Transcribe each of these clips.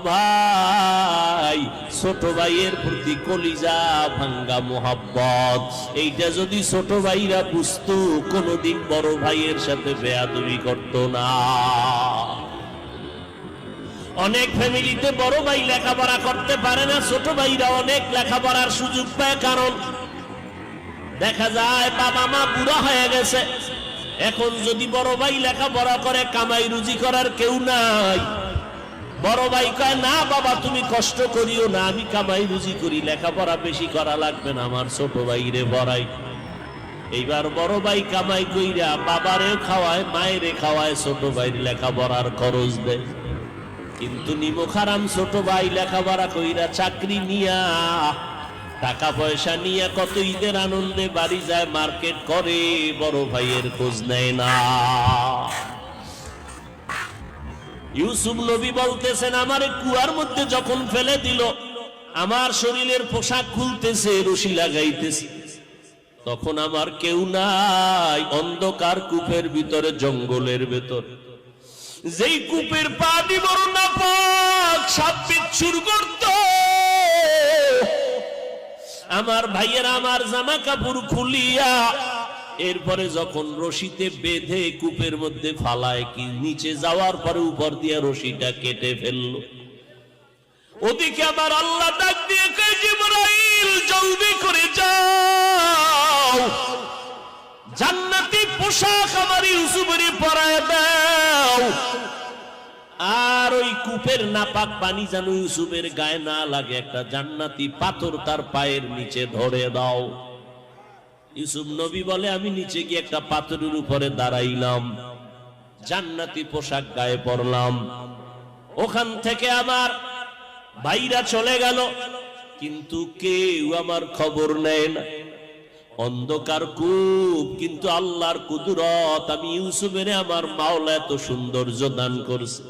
ভাই ছোট ভাইয়ের প্রতি কলিজা ভাঙ্গা মোহাব্বত, এইটা যদি ছোট ভাইরা বুঝতো কোনদিন বড় ভাইয়ের সাথে বেয়াদবি করত না। অনেক ফ্যামিলিতে বড় ভাই লেখাপড়া করতে পারে না, ছোট ভাইরা অনেক লেখাপড়ার সুযোগ পায়। কারণ দেখা যায় বাবা মা বুড়া হয়ে গেছে, এখন যদি বড় ভাই লেখাপড়া করে কামাই রুজি করার কেউ নাই। বড় ভাই কয় না বাবা তুমি কষ্ট করিও না, আমি কামাই রুজি করি, লেখাপড়া বেশি করা লাগবে না, আমার ছোট ভাইরে পড়াই। এইবার বড় ভাই কামাই কইরা বাবারেও খাওয়ায় মায়েরে খাওয়ায়, ছোট ভাইয়ের লেখাপড়ার খরচ দেয়। কিন্তু নিমুখারাম ছোট ভাই লেখাপড়া কইরা চাকরি নিয়া টাকা পয়সা নিয়ে কত ঈদের আনন্দে বাড়ি যায়, মার্কেট করে, বড় ভাইয়ের খোঁজ নেয় না। ইউসুফ নবী বলতেছেন আমারে কুয়ার মধ্যে যখন ফেলে দিল, আমার শরীরের পোশাক খুলতেছে, রশি লাগাইতেছে, তখন আমার কেউ নাই, অন্ধকার কূপের ভিতরে, জঙ্গলের ভেতর। যেই কূপের পানি বড় নাপাক, সাপ বিচ্ছুর গর্ত। আমার ভাইয়ের আমার জামা কাপড় খুলিয়া এরপরে যখন রশিতে বেঁধে কূপের মধ্যে ফালায়, কি নিচে যাওয়ার পরে উপর দিয়ে রশিটা কেটে ফেলল। ওদিকে আমার আল্লাহ ডাক দিয়ে কয় জিবরাইল জলদি করে যাও, জান্নাতি পোশাক আমার ইউসুফের পরায় দাও, আর ওই কূপের নাপাক পানি যেন ইউসুফের গায়ে না লাগে, একটা জান্নাতি পাথর তার পায়ের নিচে ধরে দাও। ইউসুফ নবী বলে আমি নিচে গিয়ে একটা পাথরের উপরে দাঁড়াইলাম, জান্নাতি পোশাক গায়ে পরলাম। ওখান থেকে আমার ভাইরা চলে গেল, কিন্তু কেউ আমার খবর নেয় না। অন্ধকার কূপ, কিন্তু আল্লাহর কুদরত, আমি ইউসুফের আমার মাওলা এত সৌন্দর্য দান করছে।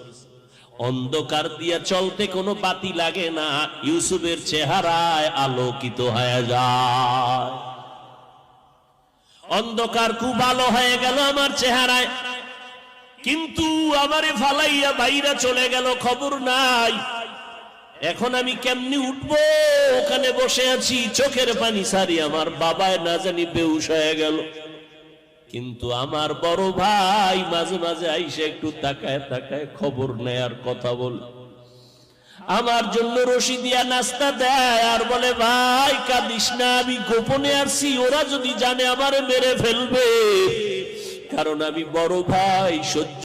অন্ধকার দিয়া চলতে কোনো বাতি লাগে না, ইউসুফের চেহারায় আলোকিত হয়ে যায়। অন্ধকার খুব ভালো হয়ে গেল আমার চেহারায়, কিন্তু আমারে ফালাইয়া ভাইরা চলে গেল, খবর নাই। এখন আমি কেমনি উঠবো? ওখানে বসে আছি, চোখের পানি সারি, আমার বাবায় না জানি বেহুশ হয়ে গেল। কিন্তু আমার বড় ভাই মাঝে মাঝে আইসে একটু তাকায় তাকায় খবর নেয়ার কথা বল, আমার জন্য রশি দিয়া নাস্তা দেয়, আর বলে ভাই কাঁদিস না, আমি গোপনে আসছি, ওরা যদি জানে আমারে মেরে ফেলবে, কারণ আমি বড় ভাই সহ্য